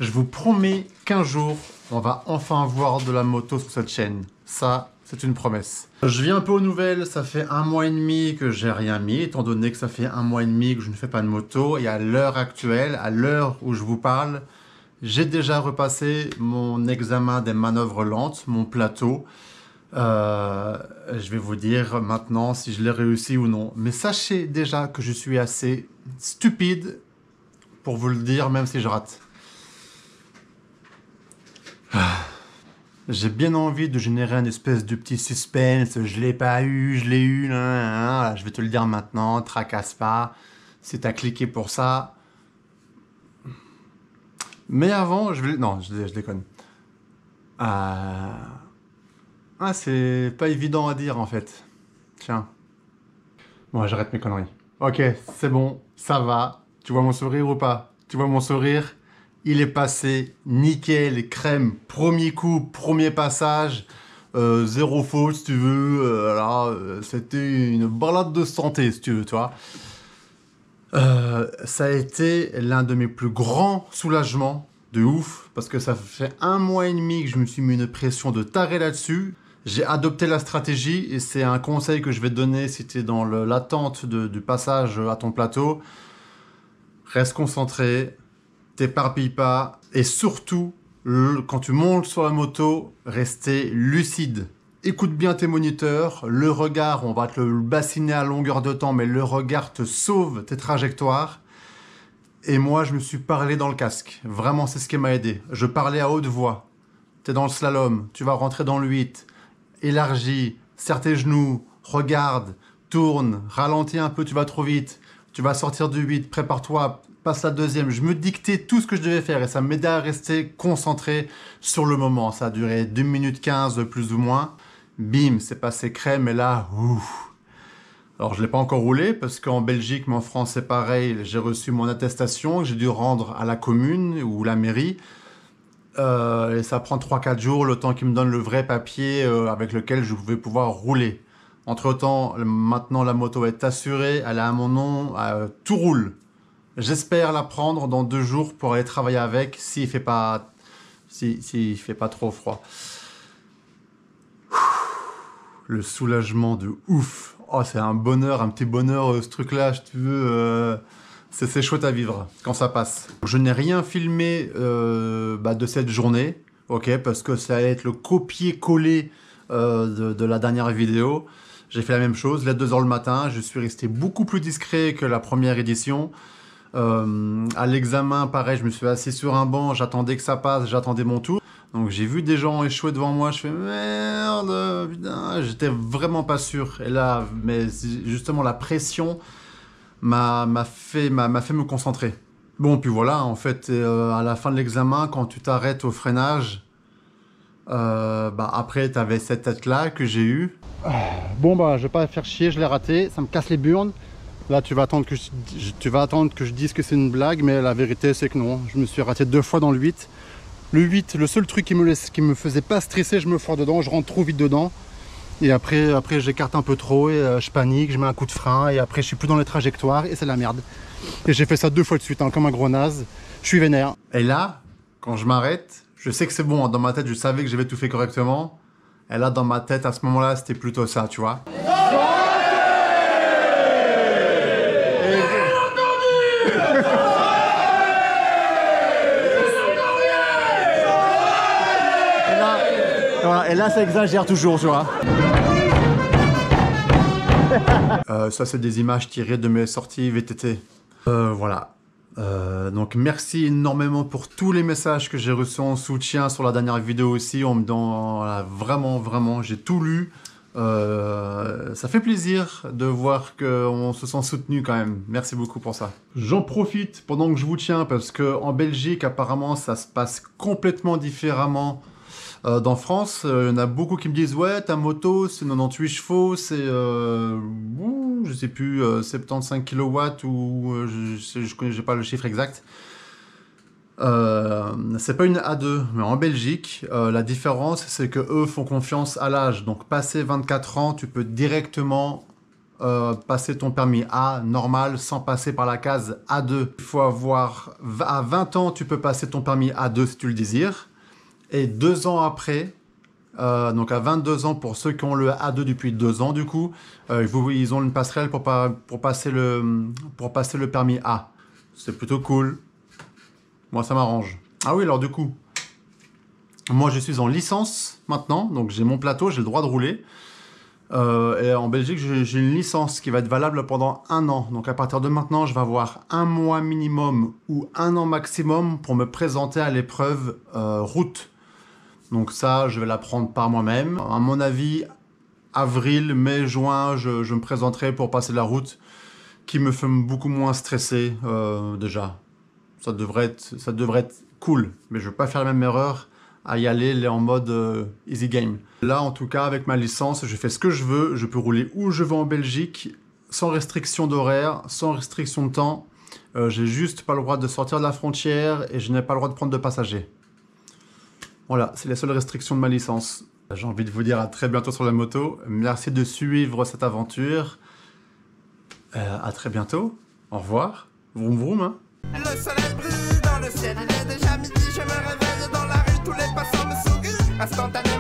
Je vous promets qu'un jour, on va enfin voir de la moto sur cette chaîne. Ça, c'est une promesse. Je viens un peu aux nouvelles, ça fait 1 mois et demi que j'ai rien mis, étant donné que ça fait 1 mois et demi que je ne fais pas de moto. Et à l'heure actuelle, à l'heure où je vous parle, j'ai déjà repassé mon examen des manœuvres lentes, mon plateau. Je vais vous dire maintenant si je l'ai réussi ou non. Mais sachez déjà que je suis assez stupide pour vous le dire, même si je rate. J'ai bien envie de générer un espèce de petit suspense. Je l'ai pas eu, je l'ai eu. Je vais te le dire maintenant, tracasse pas. Si t'as cliqué pour ça. Mais avant, je vais... Non, je déconne. C'est pas évident à dire en fait. Tiens. Bon, j'arrête mes conneries. Ok, c'est bon, ça va. Tu vois mon sourire ou pas? Tu vois mon sourire? Il est passé, nickel, crème, premier coup, premier passage, zéro faute si tu veux. C'était une balade de santé si tu veux, toi. Ça a été l'un de mes plus grands soulagements, de ouf, parce que ça fait 1 mois et demi que je me suis mis une pression de taré là-dessus. J'ai adopté la stratégie et c'est un conseil que je vais te donner si tu es dans l'attente du passage à ton plateau. Reste concentré, t'éparpille pas et surtout, quand tu montes sur la moto, restez lucide. Écoute bien tes moniteurs, le regard, on va te le bassiner à longueur de temps, mais le regard te sauve tes trajectoires. Et moi, je me suis parlé dans le casque. Vraiment, c'est ce qui m'a aidé. Je parlais à haute voix. T'es dans le slalom, tu vas rentrer dans le 8. Élargis, serre tes genoux, regarde, tourne, ralentis un peu, tu vas trop vite. Tu vas sortir du 8, prépare-toi, passe la deuxième. Je me dictais tout ce que je devais faire et ça m'aidait à rester concentré sur le moment. Ça a duré 2 minutes 15 plus ou moins. Bim, c'est passé crème et là, ouf. Alors je ne l'ai pas encore roulé parce qu'en Belgique, mais en France c'est pareil. J'ai reçu mon attestation que j'ai dû rendre à la commune ou la mairie. Et ça prend 3-4 jours, le temps qu'ils me donnent le vrai papier avec lequel je vais pouvoir rouler. Entre-temps, maintenant la moto est assurée, elle a mon nom, tout roule. J'espère la prendre dans 2 jours pour aller travailler avec s'il fait pas trop froid. Le soulagement de ouf. Oh, c'est un bonheur, un petit bonheur ce truc-là, si tu veux. C'est chouette à vivre quand ça passe. Je n'ai rien filmé de cette journée, ok, parce que ça allait être le copier-coller de la dernière vidéo. J'ai fait la même chose, les 2 h le matin, je suis resté beaucoup plus discret que la première édition. À l'examen, pareil, je me suis assis sur un banc, j'attendais que ça passe, j'attendais mon tour. Donc j'ai vu des gens échouer devant moi, je fais merde, putain, j'étais vraiment pas sûr. Et là, mais justement la pression m'a fait me concentrer. Bon, puis voilà, en fait, à la fin de l'examen, quand tu t'arrêtes au freinage, après, tu avais cette tête-là que j'ai eue. Bon, je vais pas faire chier, je l'ai raté, ça me casse les burnes. Là, tu vas attendre que je dise que c'est une blague, mais la vérité, c'est que non. Je me suis raté 2 fois dans le 8. Le 8, le seul truc qui me faisait pas stresser, je me foire dedans, je rentre trop vite dedans. Et après j'écarte un peu trop et je panique, je mets un coup de frein et après je suis plus dans les trajectoires et c'est la merde. Et j'ai fait ça 2 fois de suite, comme un gros naze. Je suis vénère. Et là, quand je m'arrête, je sais que c'est bon. Dans ma tête, je savais que j'avais tout fait correctement. Et là, dans ma tête, à ce moment-là, c'était plutôt ça, tu vois. Et là, ça exagère toujours, tu vois. Ça, c'est des images tirées de mes sorties VTT. Voilà. Donc, merci énormément pour tous les messages que j'ai reçus en soutien sur la dernière vidéo aussi. Vraiment, j'ai tout lu. Ça fait plaisir de voir qu'on se sent soutenu quand même. Merci beaucoup pour ça. J'en profite pendant que je vous tiens parce qu'en Belgique, apparemment, ça se passe complètement différemment. Dans France, il y en a beaucoup qui me disent « Ouais, ta moto, c'est 98 chevaux, c'est, je sais plus, 75 kW ou j'ai pas le chiffre exact. » C'est pas une A2, mais en Belgique, la différence, c'est que eux font confiance à l'âge. Donc, passé 24 ans, tu peux directement passer ton permis A normal sans passer par la case A2. Il faut avoir... À 20 ans, tu peux passer ton permis A2 si tu le désires. Et 2 ans après, donc à 22 ans, pour ceux qui ont le A2 depuis 2 ans du coup, ils ont une passerelle pour passer le permis A. C'est plutôt cool. Moi, ça m'arrange. Ah oui, alors du coup, moi je suis en licence maintenant, donc j'ai mon plateau, j'ai le droit de rouler. Et en Belgique, j'ai une licence qui va être valable pendant 1 an. Donc à partir de maintenant, je vais avoir 1 mois minimum ou 1 an maximum pour me présenter à l'épreuve route. Donc ça, je vais la prendre par moi-même. À mon avis, avril, mai, juin, je me présenterai pour passer la route, qui me fait beaucoup moins stresser déjà. Ça devrait être cool, mais je ne veux pas faire la même erreur à y aller en mode easy game. Là, en tout cas, avec ma licence, je fais ce que je veux. Je peux rouler où je veux en Belgique, sans restriction d'horaire, sans restriction de temps. J'ai juste pas le droit de sortir de la frontière et je n'ai pas le droit de prendre de passagers. Voilà, c'est la seule restriction de ma licence. J'ai envie de vous dire à très bientôt sur la moto. Merci de suivre cette aventure. À très bientôt. Au revoir. Vroom vroom, hein. Le soleil brille dans le ciel, il est déjà midi, je me réveille dans la rue, tous les passants me sourient instantanément.